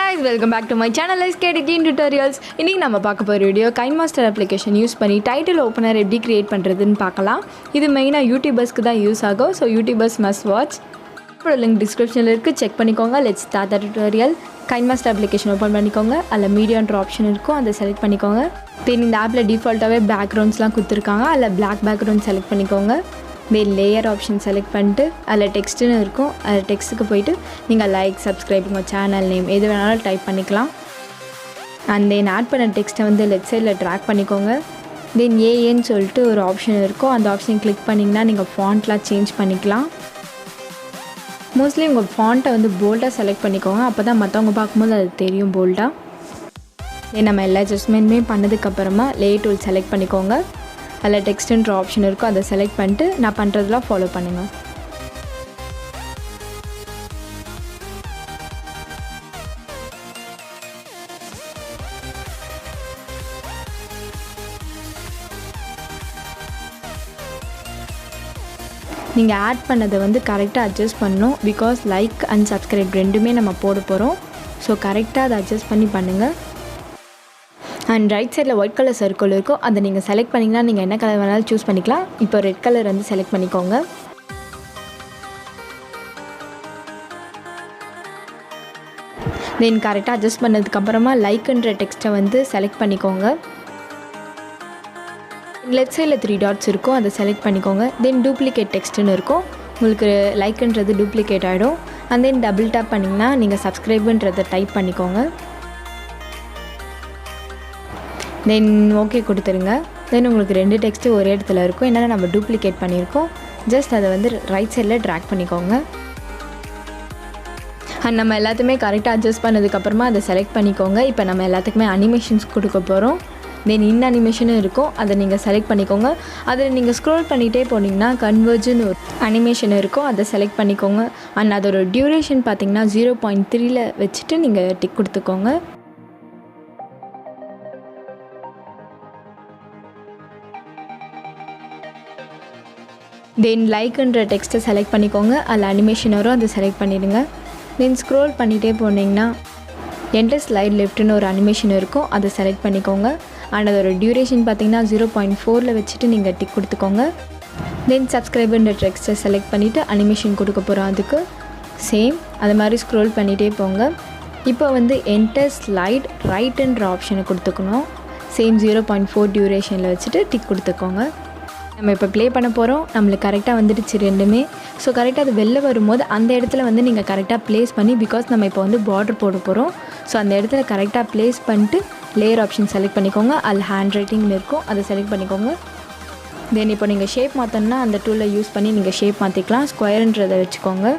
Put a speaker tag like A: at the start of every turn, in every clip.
A: guys, welcome back to my channel. Let's get editing tutorials. இன்னைக்கு நம்ம பார்க்க போற வீடியோ Kinemaster application யூஸ் பண்ணி டைட்டில் ஓபனர் எப்படி கிரியேட் பண்றதுன்னு பார்க்கலாம். இது மெயினா யூடியூபர்ஸ்க்கு தான் யூஸ் ஆகும். So YouTubers must watch. அப்புறம் லிங்க் டிஸ்கிரிப்ஷன்ல இருக்கு, செக் பண்ணிக்கோங்க. Let's start the tutorial. Kinemaster application open பண்ணிக்கோங்க. அதுல மீடியான்ற ஆப்ஷன் இருக்கும், அதை செலக்ட் பண்ணிக்கோங்க. தென் இந்த ஆப்ல டிஃபால்ட்டாவே பேக்ரவுண்ட்ஸ்லாம் கொடுத்திருக்காங்க. அதுல black background செலக்ட் பண்ணிக்கோங்க. தென் லேயர் ஆப்ஷன் செலக்ட் பண்ணிட்டு அதில் டெக்ஸ்ட்டுன்னு இருக்கும். அதில் டெக்ஸ்ட்டுக்கு போய்ட்டு நீங்கள் லைக், சப்ஸ்கிரைப், உங்கள் சேனல் நேம் எது வேணாலும் டைப் பண்ணிக்கலாம். அண்ட் தென் ஆட் பண்ண டெக்ஸ்ட்டை வந்து லெஃப்ட் சைடில் ட்ராக் பண்ணிக்கோங்க. தென் ஏன்னு சொல்லிட்டு ஒரு ஆப்ஷன் இருக்கும், அந்த ஆப்ஷன் கிளிக் பண்ணிங்கன்னா நீங்கள் ஃபாண்ட்லாம் சேஞ்ச் பண்ணிக்கலாம். மோஸ்ட்லி உங்கள் ஃபாண்ட்டை வந்து போல்டாக செலக்ட் பண்ணிக்கோங்க, அப்போ தான் மற்றவங்க பார்க்கும்போது அது தெரியும் போல்டாக. தென் நம்ம எல்லா அட்ஜஸ்ட்மெண்ட்டுமே பண்ணதுக்கப்புறமா லேயர் டூல் செலக்ட் பண்ணிக்கோங்க. அதில் டெக்ஸ்ட்டுன்ற ஆப்ஷன் இருக்கும், அதை செலக்ட் பண்ணிட்டு நான் பண்ணுறதுலாம் ஃபாலோ பண்ணுங்கள். நீங்கள் ஆட் பண்ணதை வந்து கரெக்டாக அட்ஜஸ்ட் பண்ணணும். பிகாஸ் லைக் அண்ட் சப்ஸ்கிரைப் ரெண்டுமே நம்ம போட போகிறோம். ஸோ கரெக்டாக அதை அட்ஜஸ்ட் பண்ணி பண்ணுங்கள். அண்ட் ரைட் சைடில் ஒயிட் கலர் சர்க்கிள் இருக்கும், அதை நீங்கள் செலக்ட் பண்ணிங்கன்னா நீங்கள் என்ன கலர் வேணாலும் சூஸ் பண்ணிக்கலாம். இப்போ ரெட் கலர் வந்து செலக்ட் பண்ணிக்கோங்க. தென் கரெக்டாக அட்ஜஸ்ட் பண்ணதுக்கப்புறமா லைக்குன்ற டெக்ஸ்ட்டை வந்து செலக்ட் பண்ணிக்கோங்க. லெஃப்ட் சைடில் 3 டாட்ஸ் இருக்கும், அதை செலக்ட் பண்ணிக்கோங்க. தென் டூப்ளிகேட் டெக்ஸ்ட்டுன்னு இருக்கும், உங்களுக்கு லைக்குன்றது டூப்ளிகேட் ஆகிடும். அண்ட் தென் டபுள் டேப் பண்ணிங்கன்னா நீங்கள் சப்ஸ்கிரைபுன்றதை டைப் பண்ணிக்கோங்க. தென் ஓகே கொடுத்துருங்க. தென் உங்களுக்கு 2 டெக்ஸ்ட்டு ஒரே இடத்துல இருக்கும், என்னென்னா நம்ம டூப்ளிகேட் பண்ணியிருக்கோம். ஜஸ்ட் அதை வந்து ரைட் சைடில் ட்ராக் பண்ணிக்கோங்க. அண்ட் நம்ம எல்லாத்தையுமே கரெக்டாக அட்ஜஸ்ட் பண்ணதுக்கப்புறமா அதை செலக்ட் பண்ணிக்கோங்க. இப்போ நம்ம எல்லாத்துக்குமே அனிமேஷன்ஸ் கொடுக்க போகிறோம். தென் இந்த அனிமேஷனும் இருக்கும், அதை நீங்கள் செலக்ட் பண்ணிக்கோங்க. அதில் நீங்கள் ஸ்க்ரோல் பண்ணிகிட்டே போனீங்கன்னா கன்வர்ஜன் ஒரு அனிமேஷன் இருக்கும், அதை செலக்ட் பண்ணிக்கோங்க. அண்ட் அதோட டியூரேஷன் பார்த்திங்கன்னா 0.3 வச்சுட்டு நீங்கள் டிக் கொடுத்துக்கோங்க. தென் லைக்குன்ற டெக்ஸ்ட்டை செலக்ட் பண்ணிக்கோங்க, அதில் அனிமேஷன் வரும், அதை செலக்ட் பண்ணிடுங்க. தென் ஸ்க்ரோல் பண்ணிகிட்டே போனீங்கன்னா என்டர் ஸ்லைட் லெஃப்ட்னு ஒரு அனிமேஷன் இருக்கும், அதை செலக்ட் பண்ணிக்கோங்க. அண்ட் அதோட டியூரேஷன் பார்த்திங்கன்னா 0.4 வச்சுட்டு நீங்கள் டிக் கொடுத்துக்கோங்க. தென் சப்ஸ்கிரைபுன்ற டெக்ஸ்ட்டை செலக்ட் பண்ணிவிட்டு அனிமேஷன் கொடுக்க போகிறோம். அதுக்கு சேம் அது மாதிரி ஸ்க்ரோல் பண்ணிகிட்டே போங்க. இப்போ வந்து என்டர் ஸ்லைட் ரைட்டுன்ற ஆப்ஷனை கொடுத்துக்கணும். சேம் 0.4 டியூரேஷனில் வச்சுட்டு டிக் கொடுத்துக்கோங்க. நம்ம இப்போ ப்ளே பண்ண போகிறோம். நம்மளுக்கு கரெக்டாக வந்துடுச்சு ரெண்டுமே. ஸோ கரெக்டாக அது வெளில வரும்போது அந்த இடத்துல வந்து நீங்கள் கரெக்டாக ப்ளேஸ் பண்ணி, பிகாஸ் நம்ம இப்போ வந்து பார்டர் போட போகிறோம். ஸோ அந்த இடத்துல கரெக்டாக ப்ளேஸ் பண்ணிட்டு லேயர் ஆப்ஷன் செலக்ட் பண்ணிக்கோங்க. அதில் ஹேண்ட் ரைட்டிங்னு இருக்கும், அதை செலக்ட் பண்ணிக்கோங்க. தென் இப்போ நீங்கள் ஷேப் மாற்றணுன்னா அந்த டூலை யூஸ் பண்ணி நீங்கள் ஷேப் மாற்றிக்கலாம். ஸ்கொயருன்றதை வச்சுக்கோங்க.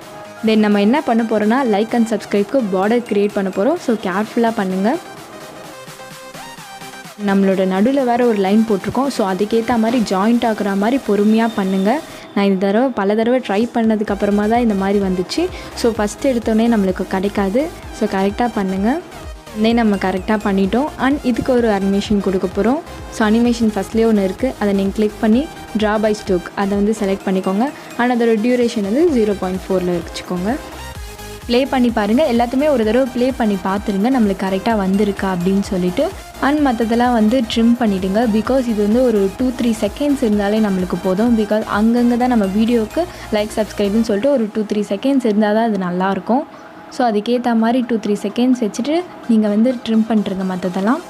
A: தென் நம்ம என்ன பண்ண போகிறோன்னா லைக் அண்ட் சப்ஸ்கிரைப்க்கு பார்டர் க்ரியேட் பண்ண போகிறோம். ஸோ கேர்ஃபுல்லாக பண்ணுங்கள். நம்மளோட நடுவில் வேறு ஒரு லைன் போட்டிருக்கோம். ஸோ அதுக்கேற்ற மாதிரி ஜாயிண்ட் ஆகுற மாதிரி பொறுமையாக பண்ணுங்கள். நான் இந்த பல தடவை ட்ரை பண்ணதுக்கப்புறமா தான் இந்த மாதிரி வந்துச்சு. ஸோ ஃபஸ்ட்டு எடுத்தோடனே நம்மளுக்கு கிடைக்காது. ஸோ கரெக்டாக பண்ணுங்கள். இதே நம்ம கரெக்டாக பண்ணிட்டோம். அண்ட் இதுக்கு ஒரு அனிமேஷன் கொடுக்க போகிறோம். ஸோ அனிமேஷன் ஃபஸ்ட்லேயே ஒன்று இருக்குது, அதை நீங்கள் கிளிக் பண்ணி ட்ரா பை ஸ்ட்ரோக் அதை வந்து செலக்ட் பண்ணிக்கோங்க. அண்ட் அதோட டியூரேஷன் வந்து 0.4 வச்சுக்கோங்க. ப்ளே பண்ணி பாருங்கள். எல்லாத்தையுமே ஒரு தடவை ப்ளே பண்ணி பார்த்துருங்க, நம்மளுக்கு கரெக்டாக வந்திருக்கா அப்படின்னு சொல்லிவிட்டு. அண்ட் மற்றதெல்லாம் வந்து ட்ரிம் பண்ணிவிடுங்க. பிகாஸ் இது வந்து ஒரு 2-3 செகண்ட்ஸ் இருந்தாலே நம்மளுக்கு போதும். பிகாஸ் அங்கங்கே தான் நம்ம வீடியோவுக்கு லைக் சப்ஸ்கிரைப்னு சொல்லிட்டு ஒரு 2-3 செகண்ட்ஸ் இருந்தால் தான் அது நல்லாயிருக்கும். ஸோ அதுக்கேற்ற மாதிரி 2-3 செகண்ட்ஸ் வச்சுட்டு நீங்கள் வந்து ட்ரிம் பண்ணுறங்க மற்றதெல்லாம்.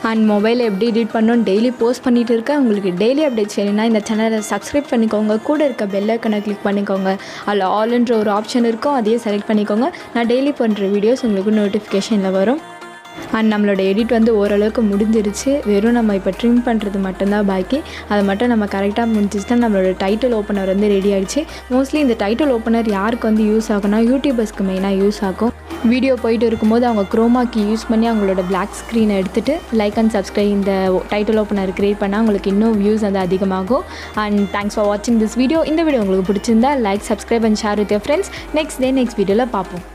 A: அண்ட் மொபைலை எப்படி எடிட் பண்ணணும் டெய்லி போஸ்ட் பண்ணிகிட்டு இருக்கேன். உங்களுக்கு டெய்லி அப்டேட்ஸ் வேணும்னா இந்த சேனலை சப்ஸ்கிரைப் பண்ணிக்கோங்க. கூட இருக்க பெல் ஐக்கனை கிளிக் பண்ணிக்கோங்க. அதில் ஆல்ன்ற ஒரு ஆப்ஷன் இருக்கும், அதையே செலக்ட் பண்ணிக்கோங்க. நான் டெய்லி பண்ணுற வீடியோஸ் உங்களுக்கு நோட்டிஃபிகேஷனில் வரும். அண்ட் நம்மளோட எடிட் வந்து ஓரளவுக்கு முடிஞ்சிருச்சு. வெறும் நம்ம இப்போ ட்ரிம் பண்ணுறது மட்டும்தான் பாக்கி. அதை மட்டும் நம்ம கரெக்டாக முடிஞ்சிச்சுன்னா நம்மளோட டைட்டில் ஓப்பனர் வந்து ரெடி ஆகிடுச்சு. மோஸ்ட்லி இந்த டைட்டில் ஓப்பனர் யாருக்கு வந்து யூஸ் ஆகும்னா யூடியூபர்ஸ்க்கு மெயினாக யூஸ் ஆகும். வீடியோ போயிட்டு இருக்கும்போது அவங்க குரோமா கீ யூஸ் பண்ணி அவங்களோட பிளாக் ஸ்க்ரீனை எடுத்துகிட்டு லைக் அண்ட் சப்ஸ்கிரைப் இந்த டைட்டில் ஓப்பனர் க்ரியேட் பண்ணால் உங்களுக்கு இன்னும் வியூஸ் வந்து அதிகமாகும். அண்ட் தேங்க்ஸ் ஃபார் வாட்சிங் திஸ் வீடியோ. இந்த வீடியோ உங்களுக்கு பிடிச்சிருந்தா like, subscribe and share with your friends. Next வீடியோவில் பார்ப்போம்.